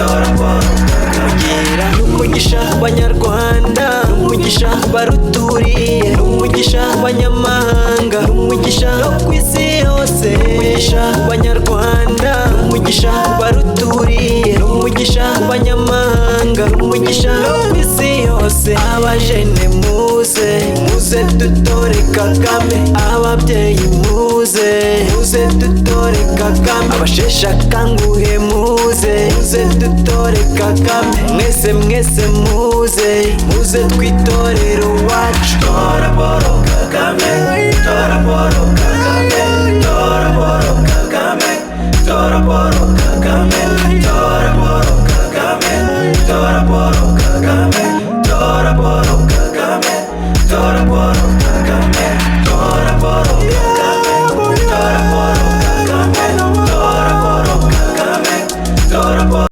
tora Paul Kagame n'umugisha ku banyarwanda n'umugisha ku baruturiye n'umugisha ku banyamahanga n'umugisha no ku isi yose n'umugisha ku banyarwanda n'umugisha ku baruturiye n'umugisha ku banyamahanga n'umugisha no ku isi yose abajene muze muze dutore Kagame ababyeyi muze muze dutore Kagame abasheshe akanguhe muze muze dutore Kagame mwese mwese muze muze twitorere uwacu tora Paul Kagame tora Paul Kagame tora Paul Kagame tora Paul Kagame